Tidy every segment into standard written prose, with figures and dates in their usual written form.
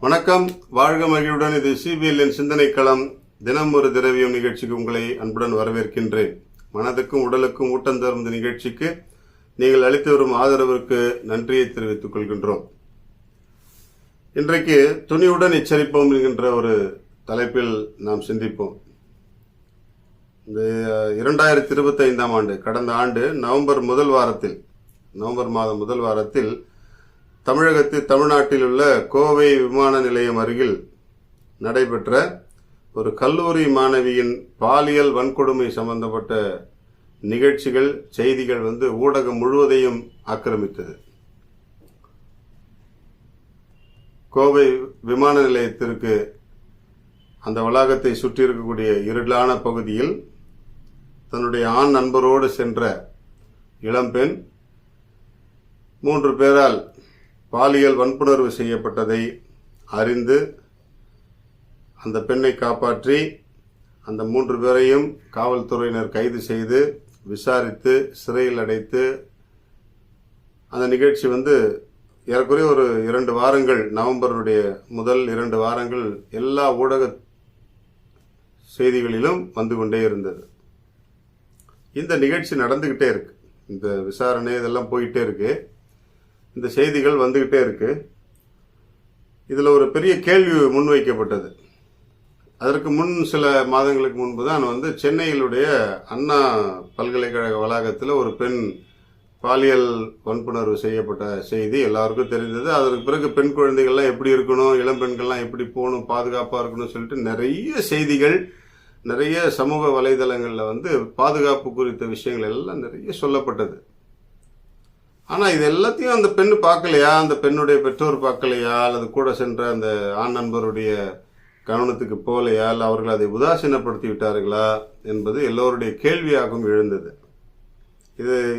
வணக்கம், வாழ்க மகிழ்வுடன். இது சிபிஎல்லின் சிந்தனை களம். தினம் ஒரு திரவியம் நிகழ்ச்சிக்கு உங்களை அன்புடன் வரவேற்கின்றேன். மனதுக்கும் உடலுக்கும் ஊட்டம் தரும் இந்த நிகழ்ச்சிக்கு நீங்கள் அளித்து வரும் ஆதரவிற்கு நன்றியை தெரிவித்துக் கொள்கின்றோம். இன்றைக்கு துணிவுடன் எச்சரிப்போம் என்கின்ற ஒரு தலைப்பில் நாம் சிந்திப்போம். இந்த 2025ஆம் ஆண்டு, கடந்த ஆண்டு நவம்பர் மாதம் முதல் வாரத்தில் தமிழ்நாட்டில் உள்ள கோவை விமான நிலையம் அருகில் நடைபெற்ற ஒரு கல்லூரி மாணவியின் பாலியல் வன்கொடுமை சம்பந்தப்பட்ட நிகழ்ச்சிகள், செய்திகள் ஊடகம் முழுவதையும் ஆக்கிரமித்தது. கோவை விமான நிலையத்திற்கு அந்த வளாகத்தை சுற்றி இருக்கக்கூடிய இருளான பகுதியில் தன்னுடைய ஆண் நண்பரோடு சென்ற இளம்பெண் 3 பேரால் பாலியல் வன்புணர்வு செய்யப்பட்டதை அறிந்து அந்த பெண்ணை காப்பாற்றி அந்த 3 பேரையும் காவல்துறையினர் கைது செய்து விசாரித்து சிறையில் அடைத்து அந்த நிகழ்ச்சி ஏறக்குறைய ஒரு 2 வாரங்கள், நவம்பருடைய முதல் 2 வாரங்கள் எல்லா ஊடக செய்திகளிலும் வந்து கொண்டே இருந்தது. இந்த நிகழ்ச்சி நடந்துகிட்டே இருக்கு, இந்த விசாரணை இதெல்லாம் போயிட்டே இருக்கு, இந்த செய்திகள் வந்துகிட்டே இருக்கு. இதுல ஒரு பெரிய கேள்வி முன்வைக்கப்பட்டது. அதற்கு முன் சில மாதங்களுக்கு முன்பு தான் சென்னையிலுடைய அண்ணா பல்கலைக்கழக வளாகத்தில் ஒரு பெண் பாலியல் வன்புணர்வு செய்யப்பட்ட செய்தி எல்லாருக்கும் தெரிந்தது. அதற்கு பிறகு பெண் குழந்தைகள்லாம் எப்படி இருக்கணும், இளம் பெண்கள்லாம் எப்படி போகணும், பாதுகாப்பாக இருக்கணும்னு சொல்லிட்டு நிறைய செய்திகள், நிறைய சமூக வலைதளங்களில் பாதுகாப்பு குறித்த விஷயங்கள் எல்லாம் நிறைய சொல்லப்பட்டது. ஆனால் இது எல்லாத்தையும் அந்த பெண்ணு பார்க்கலையா, அந்த பெண்ணுடைய பெற்றோர் பார்க்கலையா, அல்லது கூட சென்ற அந்த ஆண் நண்பருடைய கவனத்துக்கு போகலையா, இல்லை அவர்கள் அதை உதாசீனப்படுத்தி விட்டார்களா என்பது எல்லோருடைய கேள்வியாகவும் எழுந்தது.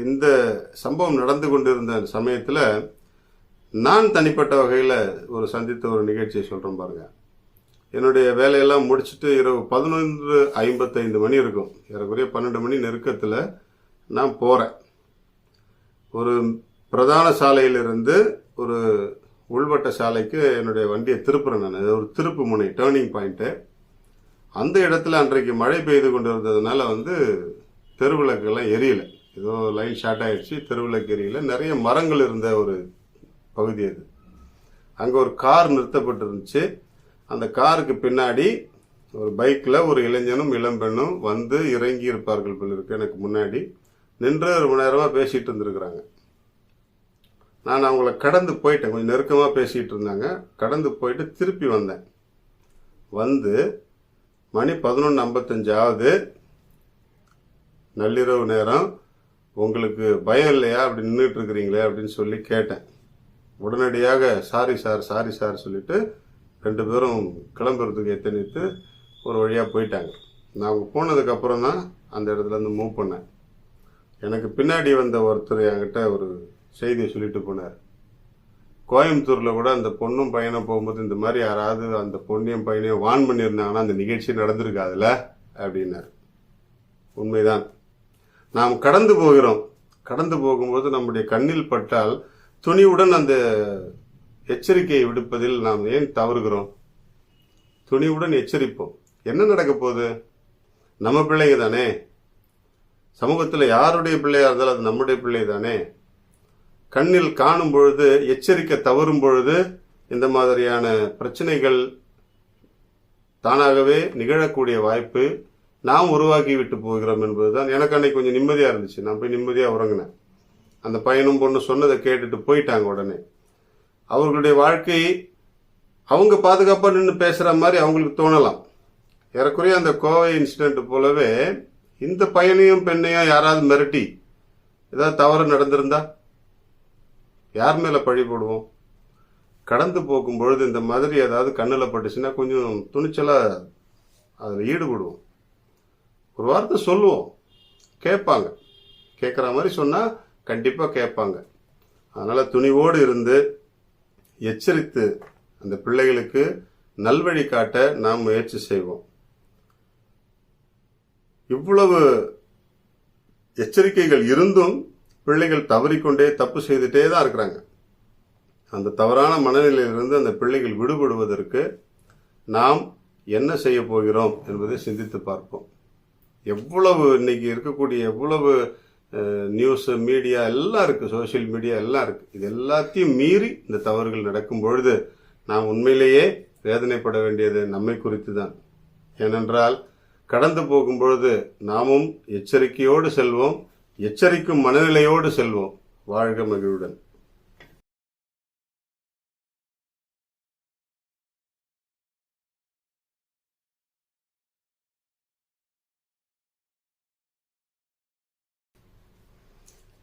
இந்த சம்பவம் நடந்து கொண்டிருந்த சமயத்தில் நான் தனிப்பட்ட வகையில் சந்தித்த ஒரு நிகழ்ச்சியை சொல்கிறேன் பாருங்க. என்னுடைய வேலையெல்லாம் முடிச்சுட்டு இரவு 11:55 மணி இருக்கும், ஏறக்குறைய 12 மணி நெருக்கத்தில் நான் போகிறேன். ஒரு பிரதான சாலையிலிருந்து ஒரு உள்வட்ட சாலைக்கு என்னுடைய வண்டியை திருப்புறேன். நான் ஒரு திருப்பு முனை, டேர்னிங் பாயிண்ட்டு. அந்த இடத்துல அன்றைக்கு மழை பெய்து கொண்டிருந்ததுனால தெருவிளக்கெல்லாம் எரியலை, ஏதோ லைன் ஷார்ட் ஆயிடுச்சு, தெருவிளக்கு எரியல. நிறைய மரங்கள் இருந்த ஒரு பகுதி அது. அங்கே ஒரு கார் நிறுத்தப்பட்டிருந்துச்சு. அந்த காருக்கு பின்னாடி ஒரு பைக்கில் ஒரு இளைஞனும் இளம்பெண்ணும் இறங்கி இருப்பார்கள் போல இருக்கு. எனக்கு முன்னாடி நின்று 1 மணி நேரமாக பேசிகிட்டு இருந்திருக்கிறாங்க. நான் அவங்கள கடந்து போயிட்டேன், கொஞ்சம் நெருக்கமாக பேசிகிட்டு இருந்தாங்க. கடந்து போயிட்டு திருப்பி வந்தேன். மணி 11:55 ஆகுது, நள்ளிரவு நேரம், உங்களுக்கு பயம் இல்லையா அப்படி நின்றுட்டு இருக்கிறீங்களே அப்படின்னு சொல்லி கேட்டேன். உடனடியாக சாரி சார் சொல்லிட்டு 2 பேரும் கிளம்புறதுக்கு எத்தனித்து ஒரு வழியாக போயிட்டாங்க. நான் அவங்க போனதுக்கப்புறம் தான் அந்த இடத்துல மூவ் பண்ணேன். எனக்கு பின்னாடி வந்த ஒருத்தர் என்கிட்ட ஒரு செய்தியை சொல்லிட்டு போனார். கோயம்புத்தூரில் கூட அந்த பொண்ணும் பையனும் போகும்போது இந்த மாதிரி யாராவது அந்த பொண்ணையும் பையனையும் வான் பண்ணியிருந்தாங்கன்னா அந்த நிகழ்ச்சி நடந்திருக்காதுல்ல அப்படின்னார். உண்மைதான். நாம் கடந்து போகிறோம். கடந்து போகும்போது நம்முடைய கண்ணில் பட்டால் துணிவுடன் அந்த எச்சரிக்கையை விடுப்பதில் நாம் ஏன் தவறுகிறோம்? துணிவுடன் எச்சரிப்போம். என்ன நடக்க போகுது? நம்ம பிள்ளைங்க தானே. சமூகத்தில் யாருடைய பிள்ளையா இருந்தாலும் அது நம்முடைய பிள்ளை தானே. கண்ணில் காணும் பொழுது, எச்சரிக்கை தவறும் பொழுது இந்த மாதிரியான பிரச்சனைகள் தானாகவே நிகழக்கூடிய வாய்ப்பு நாம் உருவாக்கி விட்டு போகிறோம் என்பதுதான். எனக்கு அன்னைக்கு கொஞ்சம் நிம்மதியாக இருந்துச்சு. நான் போய் நிம்மதியாக உறங்கினேன். அந்த பையனும் பொண்ணு சொன்னதை கேட்டுட்டு போயிட்டாங்க. உடனே அவர்களுடைய வாழ்க்கை அவங்க பாதுகாப்பாக நின்று பேசுகிற மாதிரி அவங்களுக்கு தோணலாம். ஏறக்குறைய அந்த கோவை இன்சிடென்ட் போலவே இந்த பையனையும் பெண்ணையும் யாராவது மிரட்டி ஏதாவது தவறு நடந்திருந்தா யார் மேல பழி போடுவோம்? கடந்து போகும் பொழுது இந்த மாதிரி ஏதாவது கண்ணில் பட்டுச்சுன்னா கொஞ்சம் துணிச்சலா அதில் ஈடுபடுவோம். ஒரு வார்த்தை சொல்லுவோம், கேட்பாங்க. கேட்குற மாதிரி சொன்னா கண்டிப்பா கேட்பாங்க. அதனால துணிவோடு இருந்து எச்சரித்து அந்த பிள்ளைகளுக்கு நல்வழி காட்ட நாம் முயற்சி செய்வோம். இவ்வளவு எச்சரிக்கைகள் இருந்தும் பிள்ளைகள் தவறிக்கொண்டே தப்பு செய்துட்டே தான் இருக்கிறாங்க. அந்த தவறான மனநிலையிலிருந்து அந்த பிள்ளைகள் விடுபடுவதற்கு நாம் என்ன செய்ய போகிறோம் என்பதை சிந்தித்து பார்ப்போம். எவ்வளவு இன்னைக்கு இருக்கக்கூடிய எவ்வளவு நியூஸ் மீடியா எல்லாம் இருக்கு, சோசியல் மீடியா எல்லாம் இருக்கு. இது எல்லாத்தையும் மீறி இந்த தவறுகள் நடக்கும் பொழுது நாம் உண்மையிலேயே வேதனைப்பட வேண்டியது நம்மை குறித்து தான். ஏனென்றால் கடந்து போகும் பொழுது நாமும் எச்சரிக்கையோடு செல்வோம், எச்சரிக்கும் மனநிலையோடு செல்வோம். வாழ்க மகிழ்வுடன்.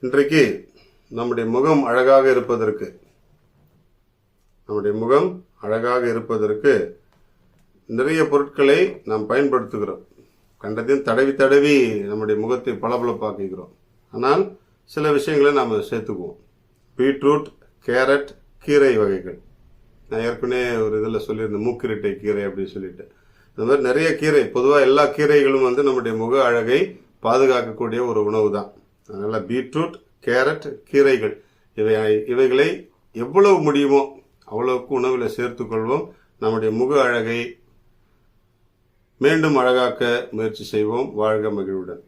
இன்றைக்கு நம்முடைய முகம் அழகாக இருப்பதற்கு நிறைய பொருட்களை நாம் பயன்படுத்துகிறோம். கண்டதையும் தடவி தடவி நம்முடைய முகத்தை பளபளப்பாக்குகிறோம். ஆனால் சில விஷயங்களை நாம் சேர்த்துக்குவோம். பீட்ரூட், கேரட், கீரை வகைகள். நான் ஏற்கனவே ஒரு இதில் சொல்லியிருந்தேன், மூக்கிரட்டை கீரை அப்படின்னு சொல்லிட்டு. இந்த மாதிரி நிறைய கீரை, பொதுவாக எல்லா கீரைகளும் நம்முடைய முக அழகை பாதுகாக்கக்கூடிய ஒரு உணவு தான். அதனால் பீட்ரூட், கேரட், கீரைகள் இவைகளை எவ்வளவு முடியுமோ அவ்வளவுக்கு உணவில் சேர்த்துக்கொள்வோம். நம்முடைய முக அழகை மீண்டும் அழகாக்க முயற்சி செய்வோம். வாழ்க மகிழ்வுடன்.